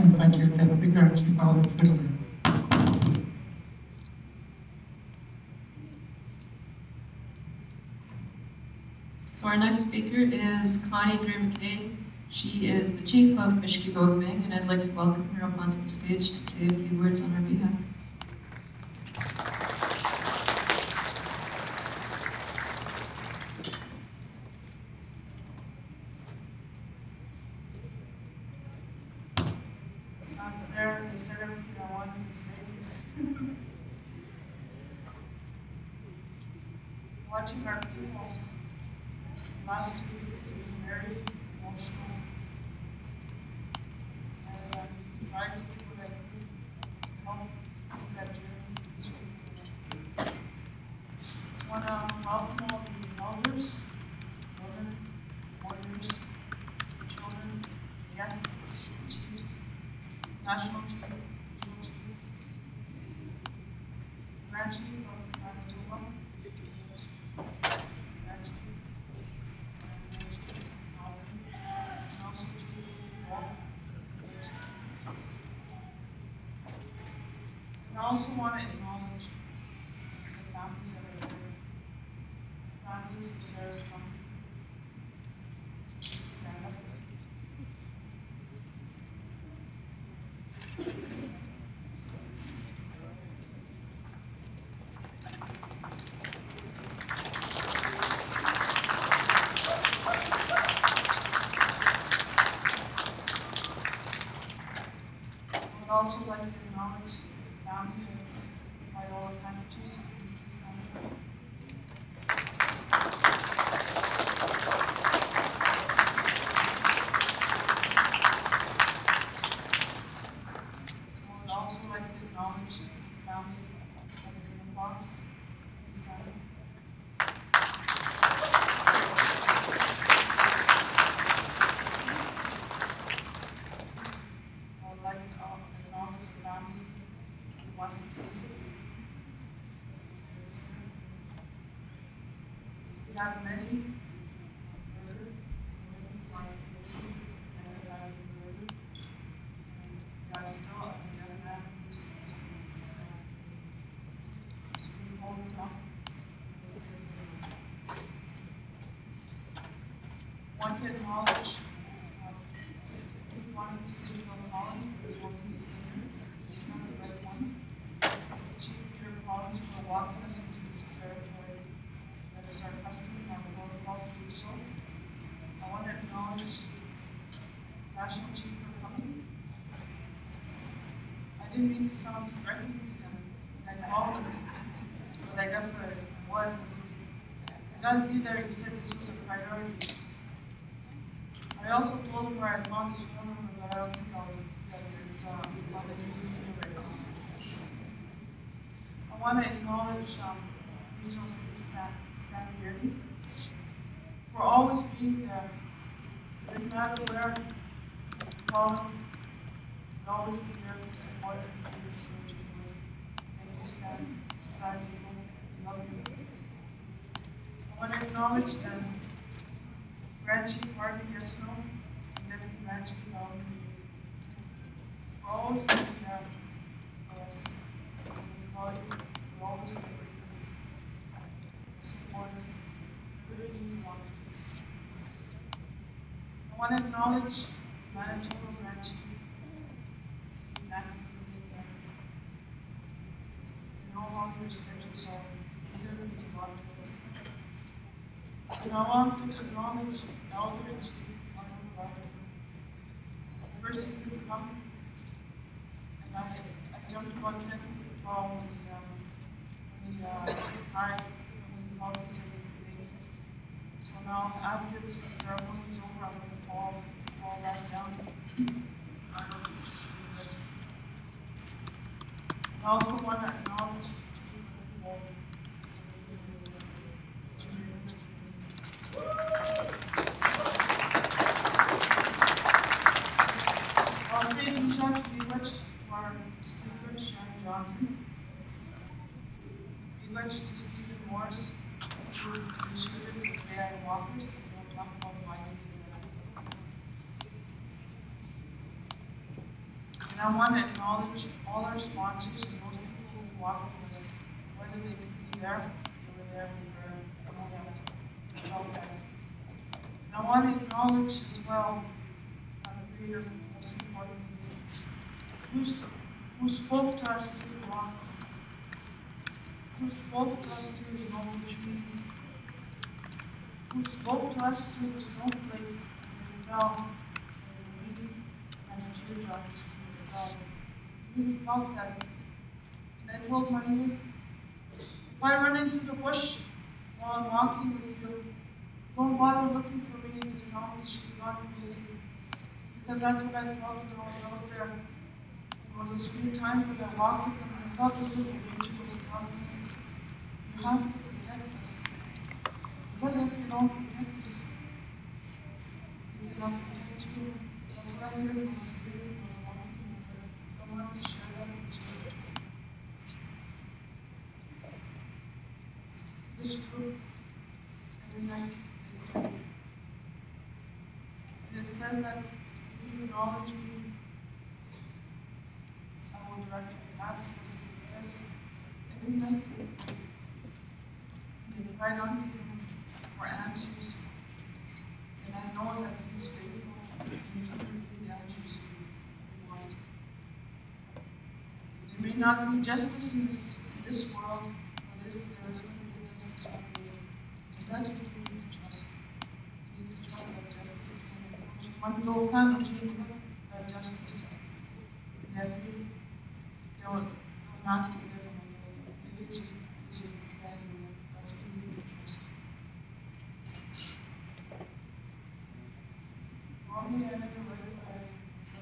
invite you to be gracious to follow through. So our next speaker is Connie Grey Mckay. She is the Chief of Mishkeegogamang, and I'd like to welcome her up onto the stage to say a few words on our behalf. It's not there, they said everything I wanted to say. Watching our people last 2 weeks has been very emotional. And I'm trying to do what I can to help with that journey. I want to welcome all the elders, women, warriors, children, guests, chiefs, national chief, regional chief, grand chief of Manitoba, grand chief, and chief of Alvin, and also chief of Wolf. And I also want to acknowledge the families that are here, families of Sarah's family. Stand up. I would also like to acknowledge the family of Viola Panatis. I would also like to acknowledge the family of the Fox. I would like to acknowledge the family of Massachusetts. We have many murdered, women like Lucy, and they have been murdered. And we are still a young man who's missing. So we hold it up. I want to acknowledge one of the city of Collins, who is working this year. It's not the right one. Chief Peter Collins for walking us into this territory. That is our custom and our protocol to do so. I want to acknowledge National Chief for coming. I didn't mean to sound threatening to him. I called him, but I guess I wasn't. I got to be there. He said this was a priority. I also told him where I found his phone number, but I don't think I'll get it. It's on the news right now. I want to acknowledge Regional Stan Beardy for always being there. It didn't matter where you call him, he'd always be there to support and see the situation. Thank you, Stan. Beside people, we love you. I want to acknowledge Grand Chief Harvey Yesno, and Deputy Grand Chief Alvin. For always being there for us. We call you, we always there with us. Support us. It really means a lot to us. I want to acknowledge Manitoba Grand Chief. Thank you for being there. We know how your schedules are. It really means a lot to us. And I want to acknowledge Elder and Chief Michael Butler. The first thing to come, and I jumped about 10 feet tall when we called and said we could make it. So now, after this ceremony is over, I'm going to fall back down. I also want to acknowledge Chief Wolf. I'll say in church, bewitched to our speaker, Sharon Johnson. Bewitched to Stephen Morris, who initiated the AI Walkers, and we'll talk about why he did that. And I want to acknowledge all our sponsors and those people who walk with us, whether they could be there, they were there, we know that, about that. And I want to acknowledge as well our Creator, most importantly, who spoke to us through the rocks, who spoke to us through the noble trees, who spoke to us through the snowflakes as they fell, and we as teardrops from the sky. I really felt that. And I told my youth, if I run into the bush while I'm walking with you, don't bother looking for me and just tell me she's not busy. Because that's what I felt when I was out there. And those few times that I walked with them, I felt as if the angel was telling us, you have to protect us. Because if you don't protect us, we cannot protect you. That's what I heard in my spirit when I was walking with her. I wanted to share that with you. This group, every night, they pray. And it says that if you acknowledge me, I will direct your paths, as it says. Every night they pray. And they cried unto him for answers. And I know that he is faithful and he's going to give the answers we want. There may not be justice in this world, but there is going to be justice one day. And that's what we need to trust. We need to trust that justice. One low family, that justice. Definitely, there will not be living. It is that's what we need to trust. Normally, I never read what I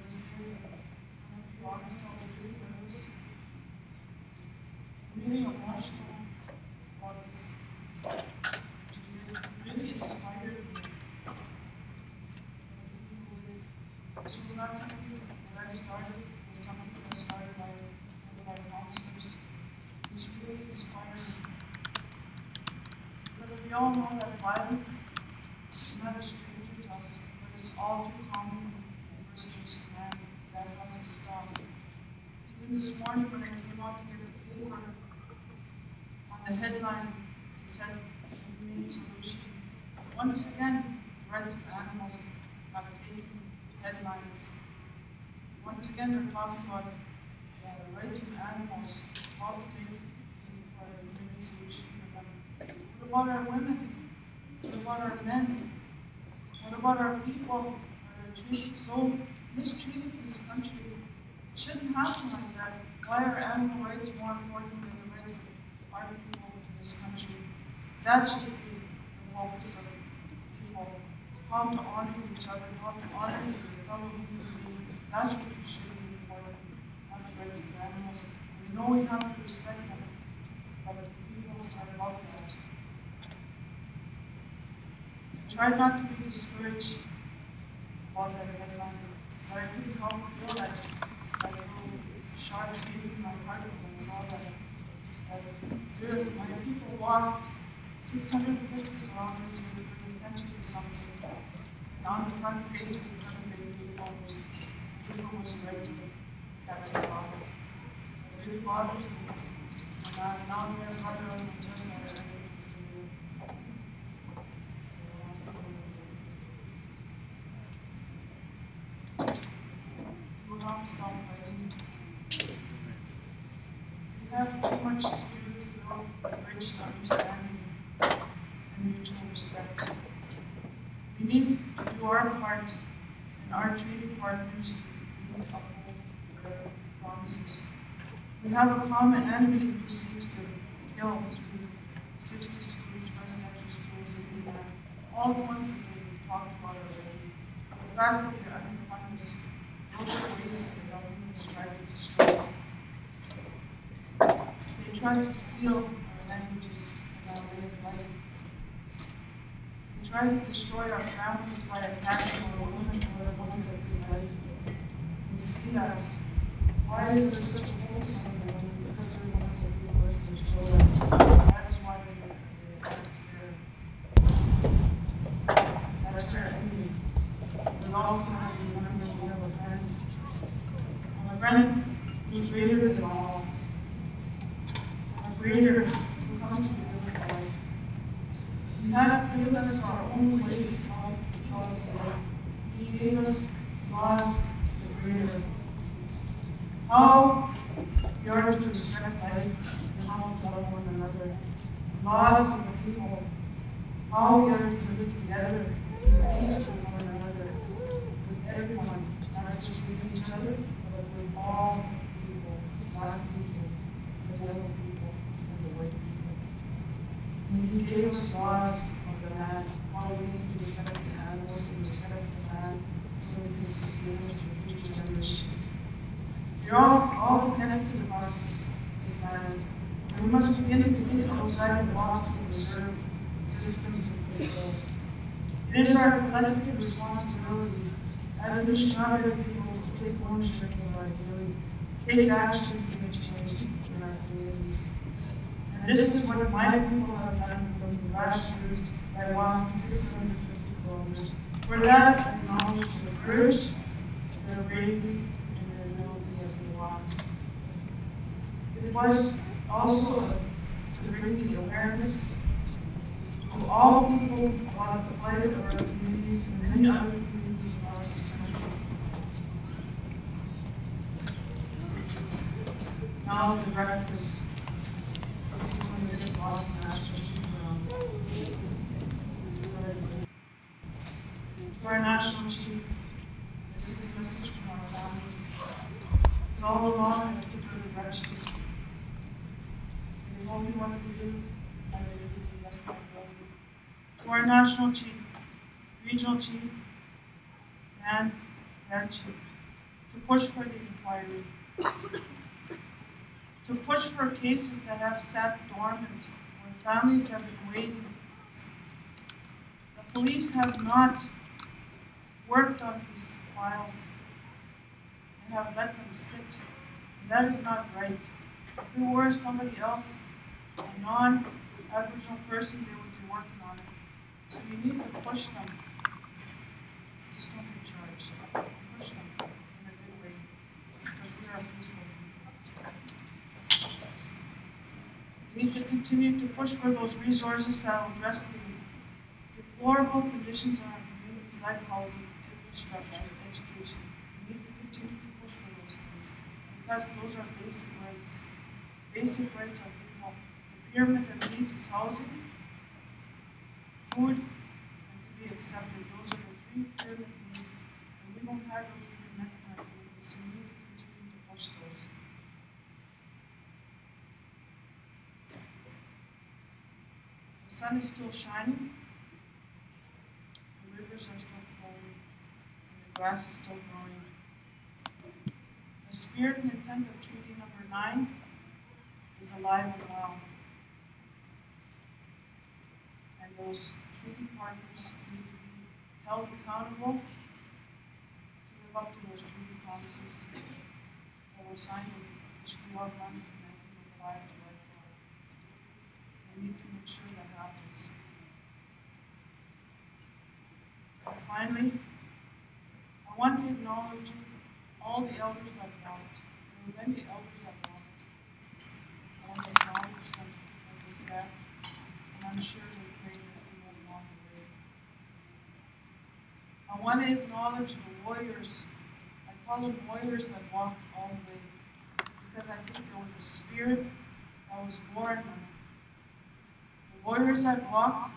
was saying. I'm going to be honest, I was really nervous. I'm really emotional about this. It really inspired me. This was not something that I started, it was something that I started by one of my counselors. This really inspired me. Because we all know that violence is not a stranger to us, but it's all too common in the First Nation land that has to stop. Even this morning when I came out to get the paper, on the headline it said humane solution. Once again, the rights of animals have taken headlines. Once again, they're talking about the rights of animals, how to take for a humane solution for them. What about our women? What about our men? What about our people that are mistreated in this country? It shouldn't happen like that. Why are animal rights more important than the rights of our people in this country? That should be the focus of people. How to honor each other, how to honor your fellow human being. That's what should be important, not the rights of animals. We know we have to respect them, but people are about that. Try not to be discouraged about that headline. But I couldn't help feel that little sharp pain in my heart when I saw that my people walked 650 kilometers with an intention to something. And on the front page of the front page people was right to catch the box. It really bothers me. And now we have brother on the chest side. Not stop fighting. We have too much to do to grow a bridge to understanding and mutual respect. We need to do our part, and our treaty partners need to uphold their promises. We have a common enemy who seeks to kill through 60 schools, residential schools in India, all the ones that we've talked about already. The fact that they're underfunded us. Those are ways that the government has tried to destroy us. They try to steal our languages and our way of life. They try to destroy our families by attacking our women and the ones that we like. We see that. Why is there such a focus on them? Because they're the ones that we birth their children. That is why that is there. That's their enemy. We also have to remember we have a friend. friend who's greater than all, a greater who comes to this life. He has given us our own place on the day. He gave us laws to the greater. How we are to respect life and how to love one another. Laws to the people. How we are to live together in peace with one another, with everyone, not just with each other, but with all people, black people, the yellow people, and the white people. And he gave us laws of the land, how we need to respect the animals, to respect the land, so we can sustain us for future generations. We are all connected to the process of this land, and we must begin to think outside the box to preserve systems of control. It is our collective responsibility as Mishkeegogamang people to take ownership of our community, take action to make change in our communities. And this is what my people have done from the grassroots by walking 650 kilometers. For that, I acknowledge their courage, their bravery, and their ability as they walked. It was also to bring the awareness to all people about the plight of our communities and many other communities across this country. Now the breakfast is given the good loss of national chief to our national chief, this is a message from our families. It's all along a different direction. They told me what to do, and they did the best I could. To our national chief, regional chief, and their chief, to push for the inquiry, to push for cases that have sat dormant, where families have been waiting. The police have not worked on these files. They have let them sit, and that is not right. If it were somebody else, a non-Aboriginal person, they would be working on it. So you need to push them. Just don't be charged. Push them in a good way, because we are peaceful people. We need to continue to push for those resources that will address the deplorable conditions in our communities, like housing, infrastructure, education. We need to continue to push for those things, because those are basic rights. Basic rights are people. The pyramid of needs is housing, food, and to be accepted. Those are the three pyramid needs, and we don't have those even met in our communities, so we need to continue to push those. The sun is still shining, the rivers are still flowing, and the grass is still growing. The spirit and intent of Treaty Number 9 is alive and well. And those treaty partners need to be held accountable to live up to those treaty promises that were signed in Mishkeegogamang in 1905 July 4. We need to make sure that happens. And finally, I want to acknowledge all the elders that walked. There were many elders that walked. I want to acknowledge them as they sat, and I'm sure they prayed with you along the way. I want to acknowledge the warriors. I call them warriors that walked all the way, because I think there was a spirit that was born. The warriors that walked,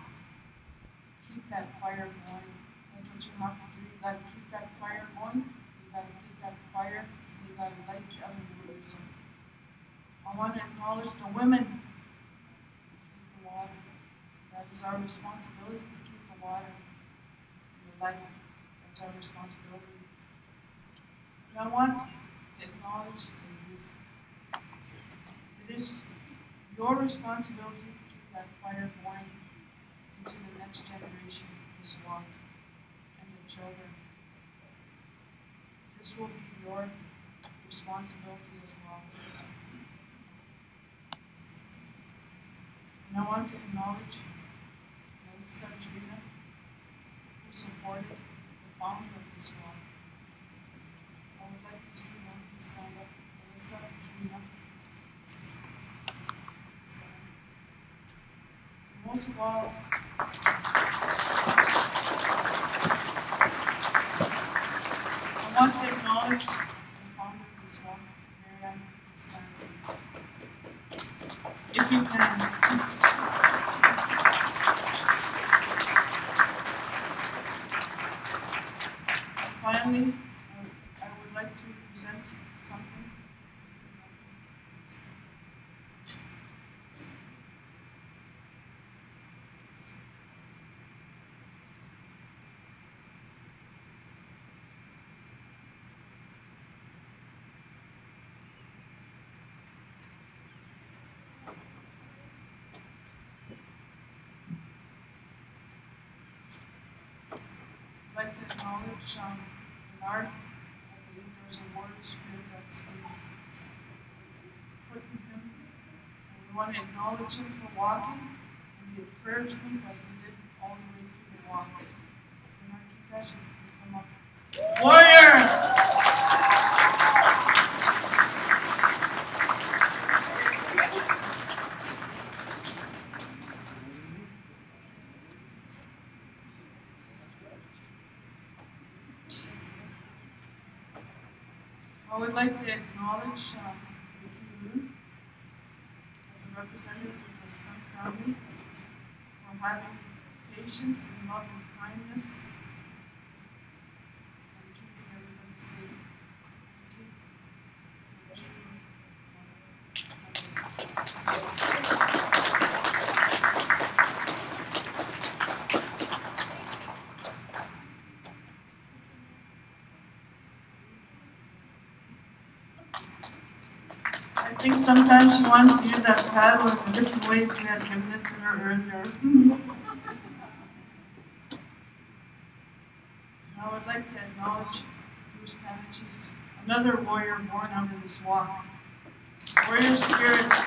keep that fire going. That's what you have to do. You got to keep that fire going. You got to keep that fire. And you got to light the other warriors up. I want to acknowledge the women who keep the water. That is our responsibility, to keep the water and the light. That's our responsibility. And I want to acknowledge the youth. It is your responsibility to keep that fire going into the next generation of this walk and the children. This will be your responsibility as well. And I want to acknowledge Melissa and Trina, who supported the founder of this walk. I would like these two women to stand up. most of all, I want to acknowledge the founder of this walk, Marianne Stanley. If you can. Finally, I would like to present something. I'd like to acknowledge Bernard. I believe there's a warrior spirit that's been put in him. And we want to acknowledge him for walking and the encouragement that he did all the way through the walk. Bernard, keep that if you can come up. Warrior! I would like to acknowledge Mckay as a representative of the Skunk family for having patience and love and kindness and keeping everybody safe. I think sometimes she wants to use that paddle in a different way we had given it to her earlier. I would like to acknowledge Bruce Panachis, another warrior born out of this walk. Warrior spirit. Bruce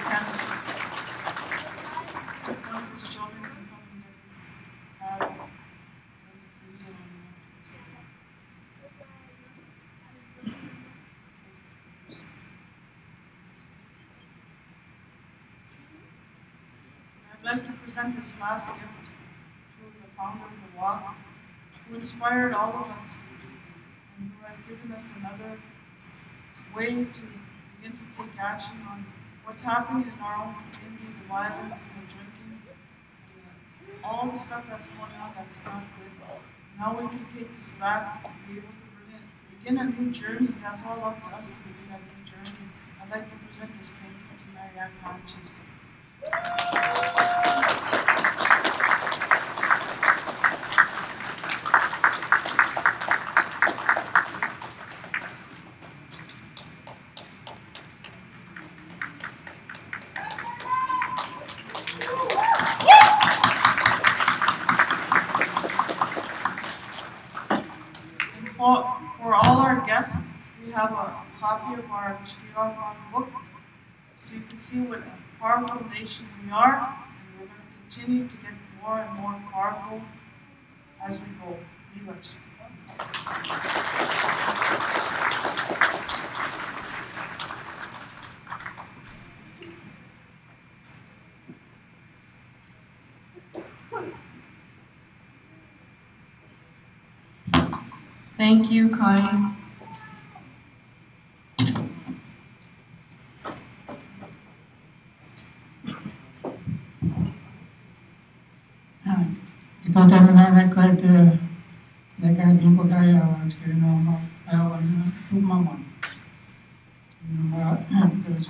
Panachis. One of his children can come and get this paddle and use it on the I'd like to present this last gift to the founder of the walk, who inspired all of us and who has given us another way to begin to take action on what's happening in our own community, the violence and the drinking, and all the stuff that's going on that's not good. Now we can take this back and be able to begin a new journey. That's all up to us to begin a new journey. I'd like to present this painting to Marianne Stanley. For all our guests, we have a copy of our Mishkeegogamang book, so you can see what a powerful nation we are, and we're going to continue to get more and more powerful as we go. Miigwech. Thank you, Connie. Ito tayo na record di ko kaya awas kaya na ayawan na tumamon. Terus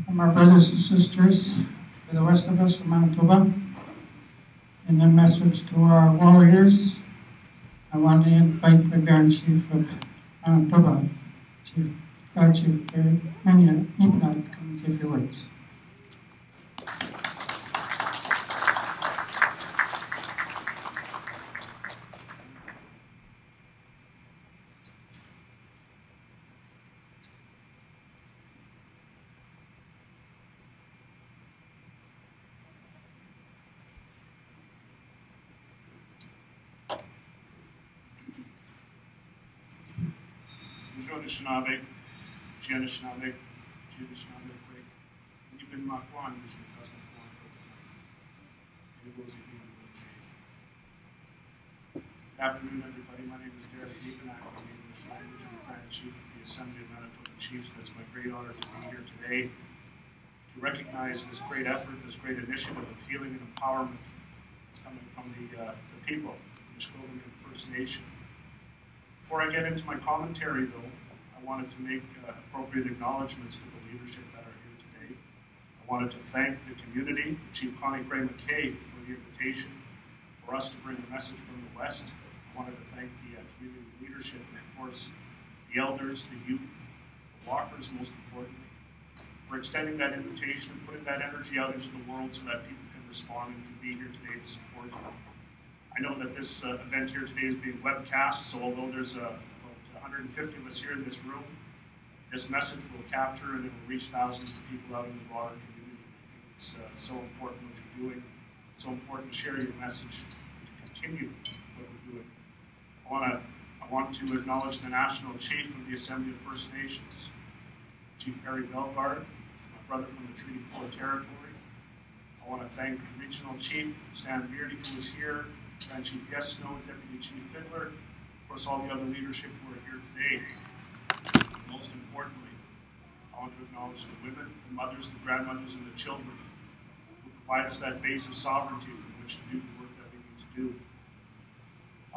from our brothers and sisters, for the rest of us from Manitoba, and a message to our warriors. I want to invite the Grand Chief of Manitoba, God Chief Manya Ipnat, to come and say a few words. Anishinaabe, even Makwan, which doesn't want to go. Good afternoon, everybody. My name is Derek Mckay. I'm the English Language and Grand Chief of the Assembly of Manitoba Chiefs. It's my great honor to be here today to recognize this great effort, this great initiative of healing and empowerment that's coming from the people, the Mishkeegogamang First Nation. Before I get into my commentary, though, I wanted to make appropriate acknowledgments to the leadership that are here today. I wanted to thank the community, Chief Connie Grey Mckay, for the invitation for us to bring a message from the West. I wanted to thank the community leadership and, of course, the elders, the youth, the walkers, most importantly, for extending that invitation and putting that energy out into the world so that people can respond and can be here today to support you. I know that this event here today is being webcast, so although there's about 150 of us here in this room, this message will capture and it will reach thousands of people out in the broader community. I think it's so important what you're doing, so important to share your message and to continue what we're doing. I want to acknowledge the National Chief of the Assembly of First Nations, Chief Perry Bellegarde, my brother from the Treaty 4 territory. I want to thank the Regional Chief, Stan Beardy, who is here, Grand Chief Yesno, Deputy Chief Fiddler, of course all the other leadership who are here today. And most importantly, I want to acknowledge the women, the mothers, the grandmothers, and the children who provide us that base of sovereignty from which to do the work that we need to do.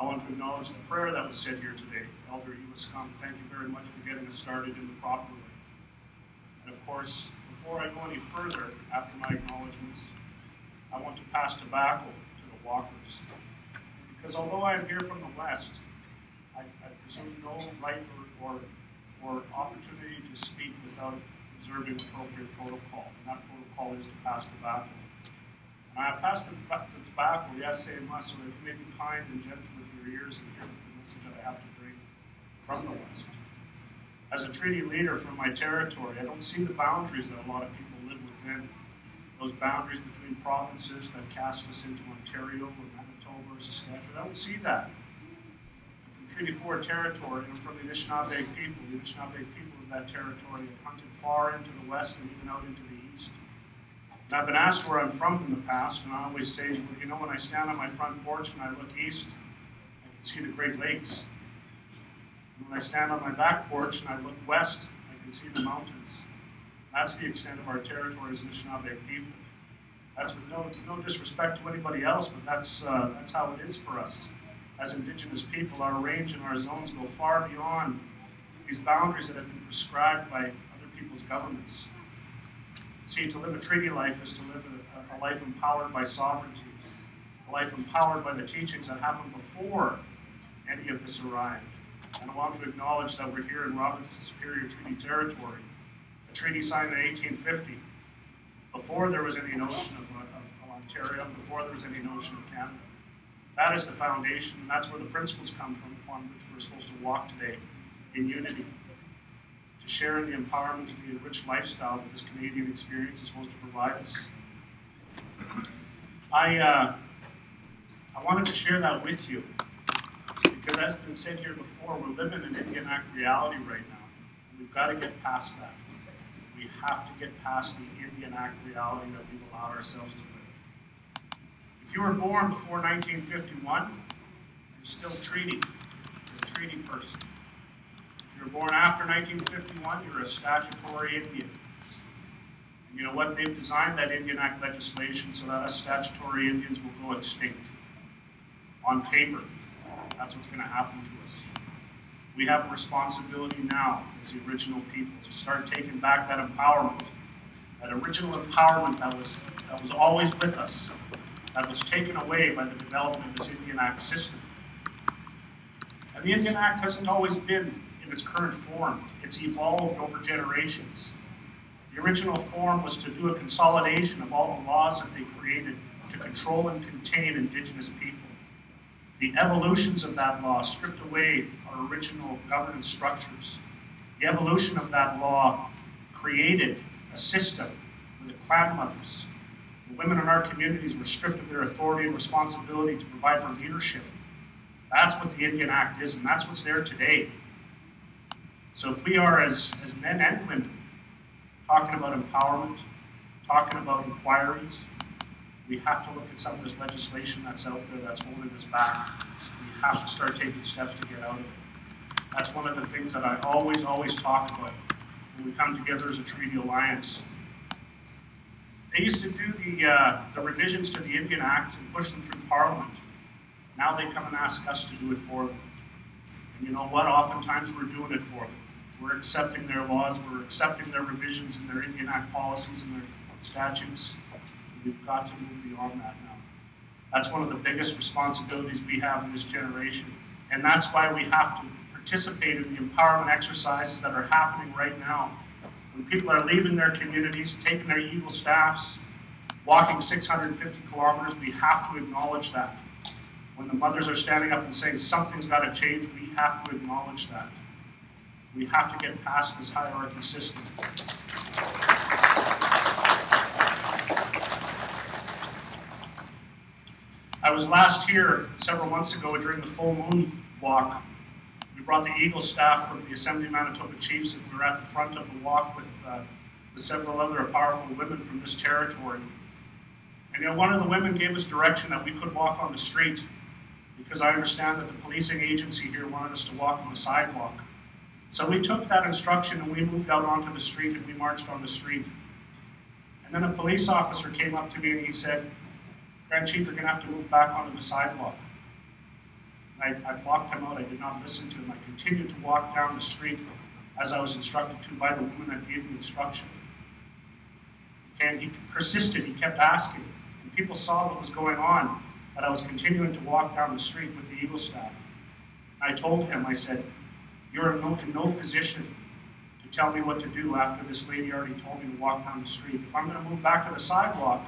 I want to acknowledge the prayer that was said here today. Elder Iwascom, thank you very much for getting us started in the proper way. And of course, before I go any further, after my acknowledgements, I want to pass tobacco to the walkers. Because although I am here from the West, I presume no right or opportunity to speak without observing appropriate protocol. And that protocol is to pass tobacco. And I pass the tobacco, yes, say must, so that you may be kind and gentle with your ears and hear the message that I have to bring from the West. As a treaty leader from my territory, I don't see the boundaries that a lot of people live within. Those boundaries between provinces that cast us into Ontario or Manitoba or Saskatchewan, I don't see that. I'm from Treaty 4 territory, and I'm from the Anishinaabe people. The Anishinaabe people of that territory have hunted far into the west and even out into the east. And I've been asked where I'm from in the past, and I always say, well, you know, when I stand on my front porch and I look east, I can see the Great Lakes. And when I stand on my back porch and I look west, I can see the mountains. That's the extent of our territory as Anishinaabe people. That's with no disrespect to anybody else, but that's how it is for us. As Indigenous people, our range and our zones go far beyond these boundaries that have been prescribed by other people's governments. See, to live a treaty life is to live a life empowered by sovereignty, a life empowered by the teachings that happened before any of this arrived. And I want to acknowledge that we're here in Robinson Superior Treaty Territory, a treaty signed in 1850, before there was any notion of Ontario, before there was any notion of Canada. That is the foundation, and that's where the principles come from upon which we're supposed to walk today in unity, to share in the empowerment of the enriched lifestyle that this Canadian experience is supposed to provide us. I wanted to share that with you because, as has been said here before, we're living in Indian Act reality right now. And we've got to get past that. We have to get past the Indian Act reality that we've allowed ourselves to live. If you were born before 1951, you're still treaty. You're a treaty person. If you're born after 1951, you're a statutory Indian. And you know what? They've designed that Indian Act legislation so that us statutory Indians will go extinct. On paper, that's what's going to happen to us. We have a responsibility now as the original people to start taking back that empowerment, that original empowerment that was always with us, that was taken away by the development of this Indian Act system. And the Indian Act hasn't always been in its current form. It's evolved over generations. The original form was to do a consolidation of all the laws that they created to control and contain Indigenous people. The evolutions of that law stripped away our original governance structures. The evolution of that law created a system where the clan mothers, the women in our communities were stripped of their authority and responsibility to provide for leadership. That's what the Indian Act is, and that's what's there today. So if we are, as men and women, talking about empowerment, talking about inquiries, we have to look at some of this legislation that's out there that's holding us back. We have to start taking steps to get out of it. That's one of the things that I always talk about when we come together as a treaty alliance. They used to do the revisions to the Indian Act and push them through Parliament. Now they come and ask us to do it for them. And you know what? Oftentimes we're doing it for them. We're accepting their laws, we're accepting their revisions and their Indian Act policies and their statutes. And we've got to move beyond that now. That's one of the biggest responsibilities we have in this generation. And that's why we have to participate in the empowerment exercises that are happening right now. When people are leaving their communities, taking their Eagle staffs, walking 650 kilometers, we have to acknowledge that. When the mothers are standing up and saying something's got to change, we have to acknowledge that. We have to get past this hierarchy system. I was last here several months ago during the full moon walk. We brought the Eagle staff from the Assembly of Manitoba Chiefs, and we were at the front of the walk with several other powerful women from this territory. And you know, one of the women gave us direction that we could walk on the street, because I understand that the policing agency here wanted us to walk on the sidewalk. So we took that instruction and we moved out onto the street and we marched on the street. And then a police officer came up to me and he said, "Grand Chief, you're going to have to move back onto the sidewalk." And I blocked him out. I did not listen to him. I continued to walk down the street as I was instructed to by the woman that gave the instruction. And he persisted. He kept asking. And people saw what was going on, that I was continuing to walk down the street with the Eagle staff. And I told him, I said, "You're in no position to tell me what to do after this lady already told me to walk down the street. If I'm going to move back to the sidewalk,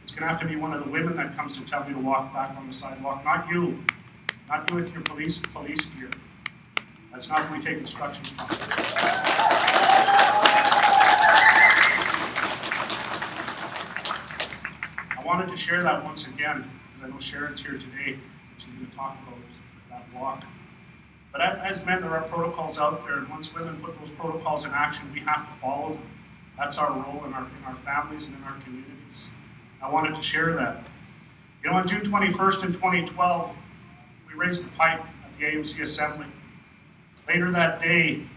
it's going to have to be one of the women that comes to tell me to walk back on the sidewalk, not you. Not you with your police gear. That's not where we take instructions from." I wanted to share that once again, because I know Sharon's here today, and she's going to talk about that walk. But as men, there are protocols out there, and once women put those protocols in action, we have to follow them. That's our role in our families and in our communities. I wanted to share that. You know, on June 21st in 2012, we raised the pipe at the AMC Assembly. Later that day,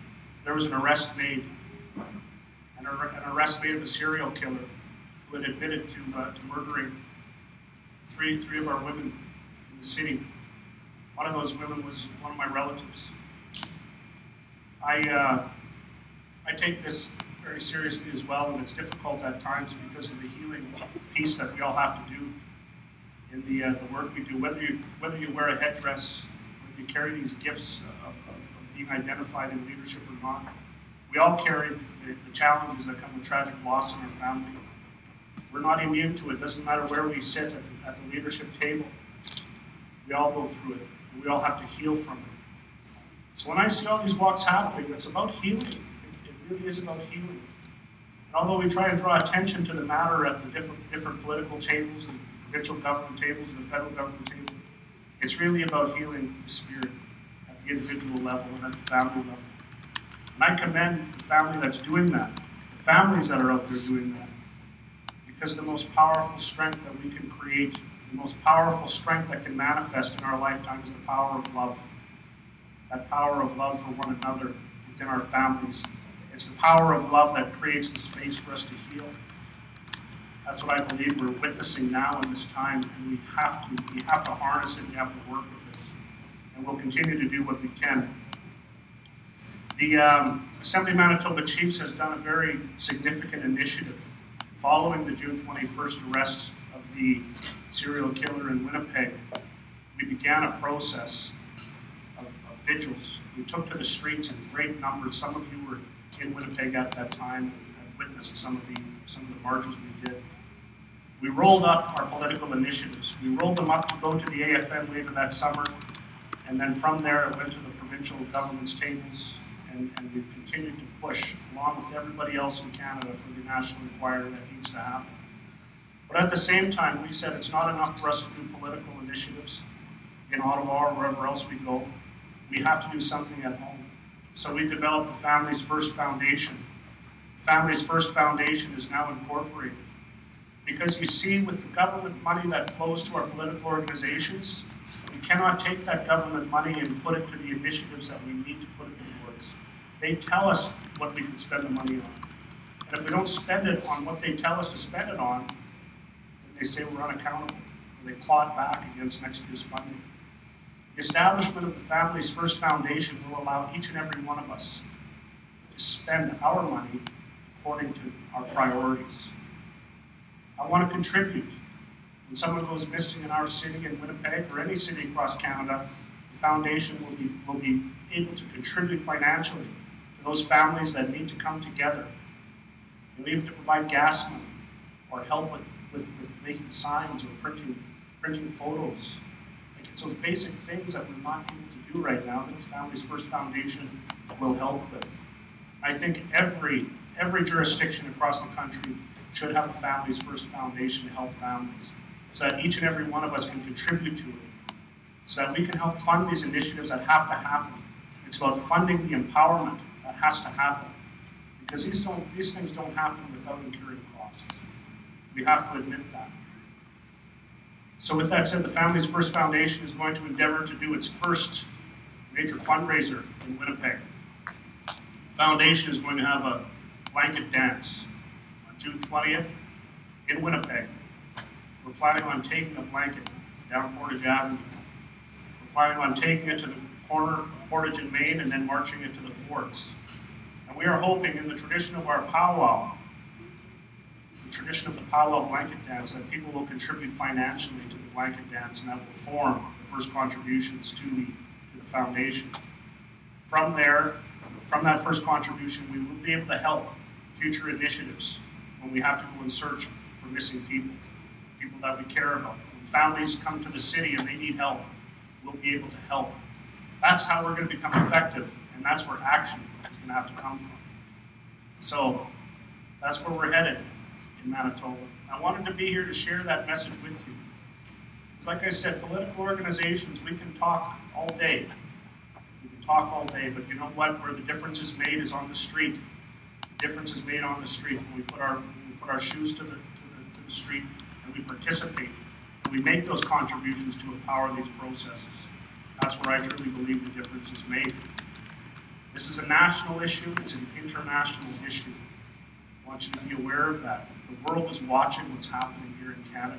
there was an arrest made. An arrest made of a serial killer who had admitted to murdering three of our women in the city. One of those women was one of my relatives. I take this very seriously as well, and it's difficult at times because of the healing piece that we all have to do in the work we do. Whether you wear a headdress, whether you carry these gifts of being identified in leadership or not, we all carry the challenges that come with tragic loss in our family. We're not immune to it. It doesn't matter where we sit at the leadership table. We all go through it, and we all have to heal from it. So when I see all these walks happening, it's about healing. It really is about healing. And although we try and draw attention to the matter at the different political tables, the provincial government tables, and the federal government table, it's really about healing the spirit at the individual level and at the family level. And I commend the family that's doing that, the families that are out there doing that, because the most powerful strength that we can create, the most powerful strength that can manifest in our lifetime is the power of love. That power of love for one another within our families. It's the power of love that creates the space for us to heal. That's what I believe we're witnessing now in this time, and we have to harness it, we have to work with it. And we'll continue to do what we can. The Assembly of Manitoba Chiefs has done a very significant initiative following the June 21st arrest of the serial killer in Winnipeg. We began a process of vigils. We took to the streets in great numbers. Some of you were in Winnipeg at that time and witnessed some of the marches we did. We rolled up our political initiatives. We rolled them up to go to the AFN later that summer, and then from there it went to the provincial government's tables, and we've continued to push, along with everybody else in Canada, for the national inquiry that needs to happen. But at the same time, we said it's not enough for us to do political initiatives in Ottawa or wherever else we go. We have to do something at home. So we developed the Families First Foundation. Families First Foundation is now incorporated. Because you see, with the government money that flows to our political organizations, we cannot take that government money and put it to the initiatives that we need to put it towards. They tell us what we can spend the money on. And if we don't spend it on what they tell us to spend it on, then they say we're unaccountable. Or they plot back against next year's funding. The establishment of the Families First Foundation will allow each and every one of us to spend our money according to our priorities. I want to contribute. When someone goes missing in our city in Winnipeg or any city across Canada, the foundation will be able to contribute financially to those families that need to come together. And we have to provide gas money or help with making signs or printing photos. Like, it's those basic things that we're not able to do right now that the Families First Foundation will help with. I think every jurisdiction across the country should have a Families First Foundation to help families, so that each and every one of us can contribute to it, so that we can help fund these initiatives that have to happen. It's about funding the empowerment that has to happen, because these things don't happen without incurring costs. We have to admit that. So with that said, the Families First Foundation is going to endeavor to do its first major fundraiser in Winnipeg. The foundation is going to have a blanket dance on June 20th in Winnipeg. We're planning on taking the blanket down Portage Avenue. We're planning on taking it to the corner of Portage and Main and then marching it to the forts. And we are hoping, in the tradition of our powwow, the tradition of the powwow blanket dance, that people will contribute financially to the blanket dance, and that will form the first contributions to the foundation. From there, from that first contribution, we will be able to help future initiatives when we have to go and search for missing people that we care about. When families come to the city and they need help, we'll be able to help. That's how we're going to become effective, and that's where action is going to have to come from. So that's where we're headed in Manitoba. I wanted to be here to share that message with you. Like I said, political organizations, we can talk all day. We can talk all day, but you know what? Where the difference is made is on the street. The difference is made on the street when we put our shoes to the street and we participate and we make those contributions to empower these processes. That's where I truly believe the difference is made. This is a national issue. It's an international issue. I want you to be aware of that. The world is watching what's happening here in Canada.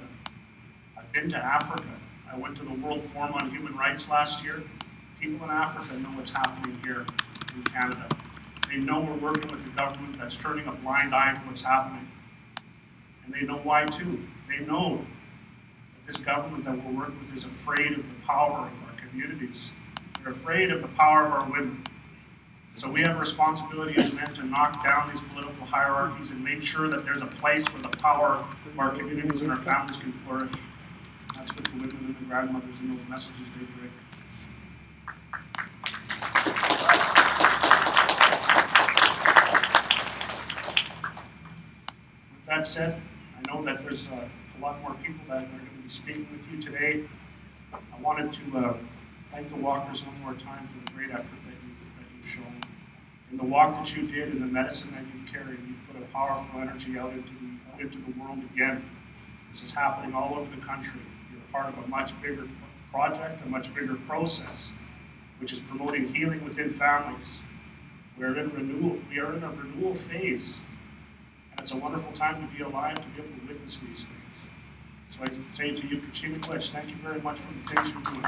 I've been to Africa. I went to the World Forum on Human Rights last year. People in Africa know what's happening here in Canada. They know we're working with a government that's turning a blind eye to what's happening. And they know why too. They know that this government that we're working with is afraid of the power of our communities. They're afraid of the power of our women. So we have a responsibility as men to knock down these political hierarchies and make sure that there's a place where the power of our communities and our families can flourish. That's what the women and the grandmothers and those messages they bring. With that said, I know that there's a lot more people that are going to be speaking with you today. I wanted to thank the walkers one more time for the great effort that you've shown. In the walk that you did, in the medicine that you've carried, you've put a powerful energy out into the world again. This is happening all over the country. You're part of a much bigger project, a much bigger process, which is promoting healing within families. We are in a renewal phase. And it's a wonderful time to be alive, to be able to witness these things. So I say to you, Mckay Mishkeegogamang, thank you very much for the things you're doing.